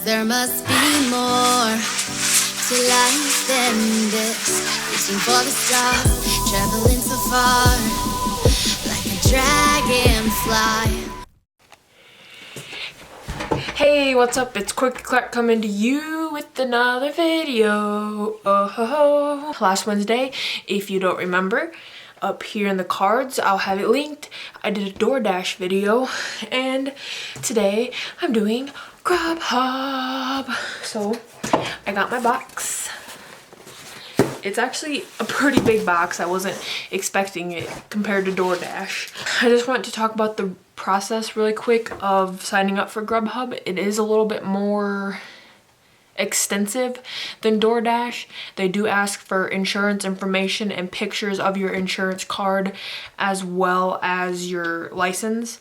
there must be more to life than this. Reaching for the stars, traveling so far, like a dragonfly. Hey, what's up? It's Quirky Clark coming to you with another video. Oh ho ho. Last Wednesday, if you don't remember, up here in the cards, I'll have it linked. I did a DoorDash video, and today I'm doing Grubhub. So I got my box. It's actually a pretty big box. I wasn't expecting it compared to DoorDash. I just want to talk about the process really quick of signing up for Grubhub. It is a little bit more extensive than DoorDash. They do ask for insurance information and pictures of your insurance card as well as your license.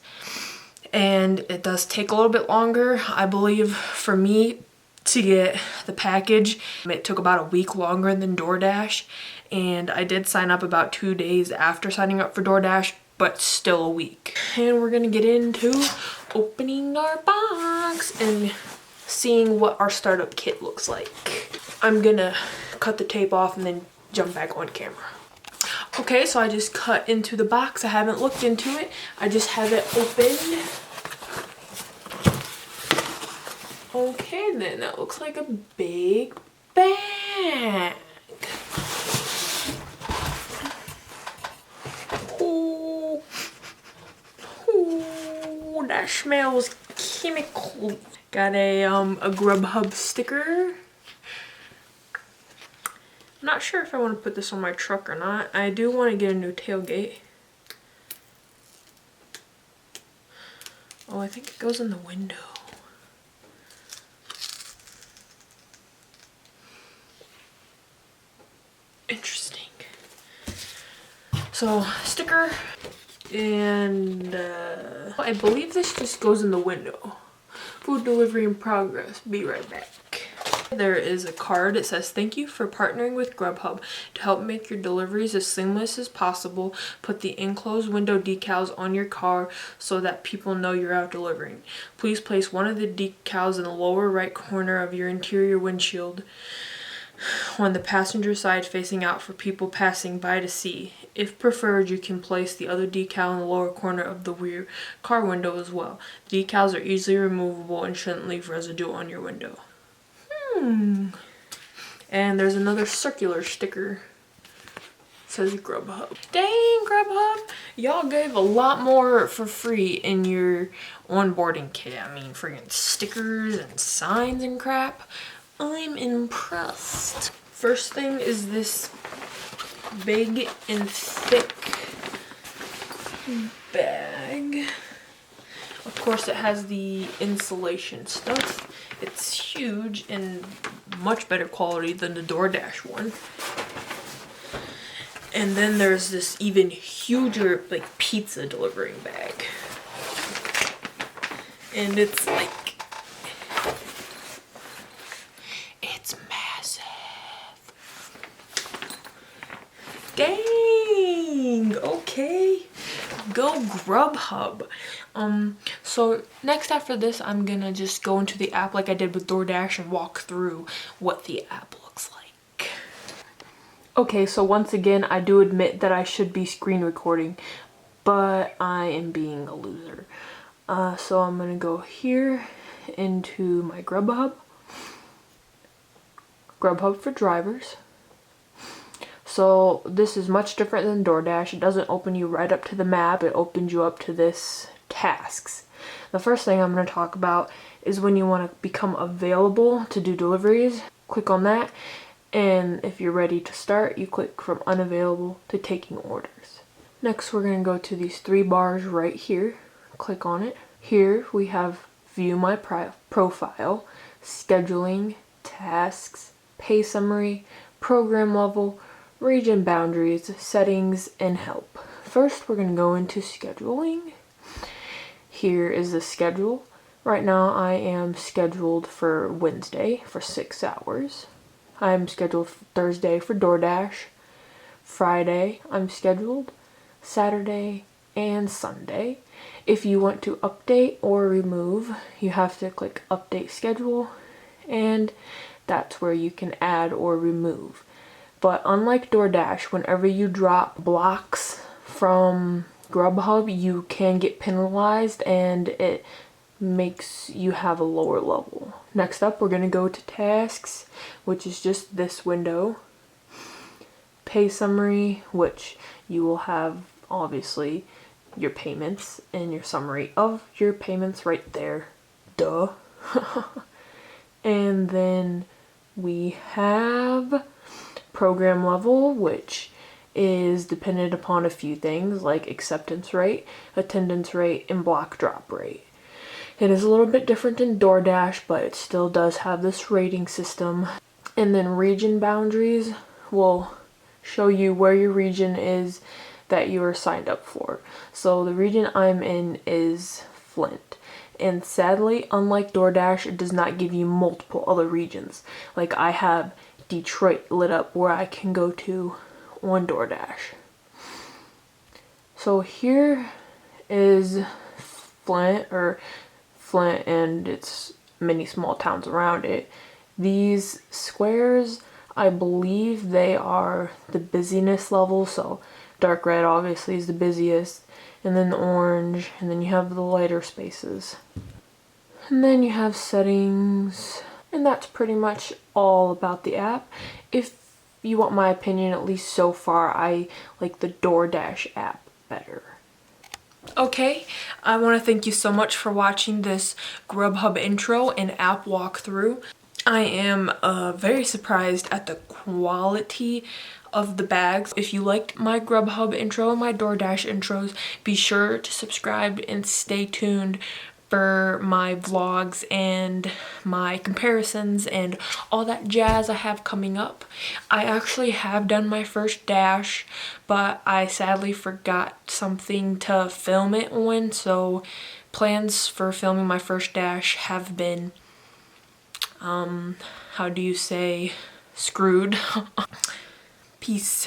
And it does take a little bit longer. I believe for me to get the package, it took about a week longer than DoorDash. And I did sign up about 2 days after signing up for DoorDash, but still a week. And we're gonna get into opening our box and seeing what our startup kit looks like. I'm gonna cut the tape off and then jump back on camera. Okay, so I just cut into the box. I haven't looked into it. I just have it opened. Okay, then that looks like a big bag. Ooh. Ooh, that smells chemical. Got a Grubhub sticker. I'm not sure if I want to put this on my truck or not. I do want to get a new tailgate. Oh, I think it goes in the window. Interesting. So, sticker. And I believe this just goes in the window. Food delivery in progress. Be right back. There is a card. It says, "Thank you for partnering with Grubhub to help make your deliveries as seamless as possible. Put the enclosed window decals on your car so that people know you're out delivering. Please place one of the decals in the lower right corner of your interior windshield on the passenger side facing out for people passing by to see. If preferred, you can place the other decal in the lower corner of the rear car window as well. The decals are easily removable and shouldn't leave residue on your window." And there's another circular sticker. It says Grubhub. Dang, Grubhub! Y'all gave a lot more for free in your onboarding kit. I mean, friggin' stickers and signs and crap. I'm impressed. First thing is this big and thick bag. Of course, it has the insulation stuff. It's huge and much better quality than the DoorDash one. And then there's this even huger, like, pizza delivering bag. And it's like, it's massive. Dang, okay. Go Grubhub. So next after this, I'm gonna just go into the app like I did with DoorDash and walk through what the app looks like. Okay, so once again, I do admit that I should be screen recording, but I am being a loser. So I'm gonna go here into my Grubhub. Grubhub for drivers. So this is much different than DoorDash. It doesn't open you right up to the map. It opens you up to this tasks. The first thing I'm going to talk about is when you want to become available to do deliveries. Click on that, and if you're ready to start, you click from unavailable to taking orders. Next, we're going to go to these 3 bars right here. Click on it. Here we have view my profile, scheduling, tasks, pay summary, program level, region boundaries, settings, and help. First, we're going to go into scheduling. Here is the schedule. Right now, I am scheduled for Wednesday for 6 hours. I'm scheduled for Thursday for DoorDash. Friday, I'm scheduled. Saturday and Sunday. If you want to update or remove, you have to click Update Schedule. and that's where you can add or remove. But unlike DoorDash, whenever you drop blocks from Grubhub, you can get penalized and it makes you have a lower level. Next up, we're going to go to tasks, which is just this window. Pay summary, which you will have obviously your payments and your summary of your payments right there. Duh. And then we have program level, which is dependent upon a few things like acceptance rate, attendance rate, and block drop rate. It is a little bit different than DoorDash, but it still does have this rating system. And then region boundaries will show you where your region is that you are signed up for. So the region I'm in is Flint. And sadly, unlike DoorDash, it does not give you multiple other regions. Like I have Detroit lit up where I can go to on DoorDash. So here is Flint and its many small towns around it. These squares, I believe they are the busyness level, so dark red obviously is the busiest, and then the orange, and then you have the lighter spaces. And then you have settings, and that's pretty much all about the app. If you want my opinion, at least so far, I like the DoorDash app better. Okay, I want to thank you so much for watching this Grubhub intro and app walkthrough. I am very surprised at the quality of the bags. If you liked my Grubhub intro and my DoorDash intros, be sure to subscribe and stay tuned for my vlogs and my comparisons and all that jazz I have coming up. I actually have done my first dash, but I sadly forgot something to film it on, so plans for filming my first dash have been, how do you say, screwed. Peace.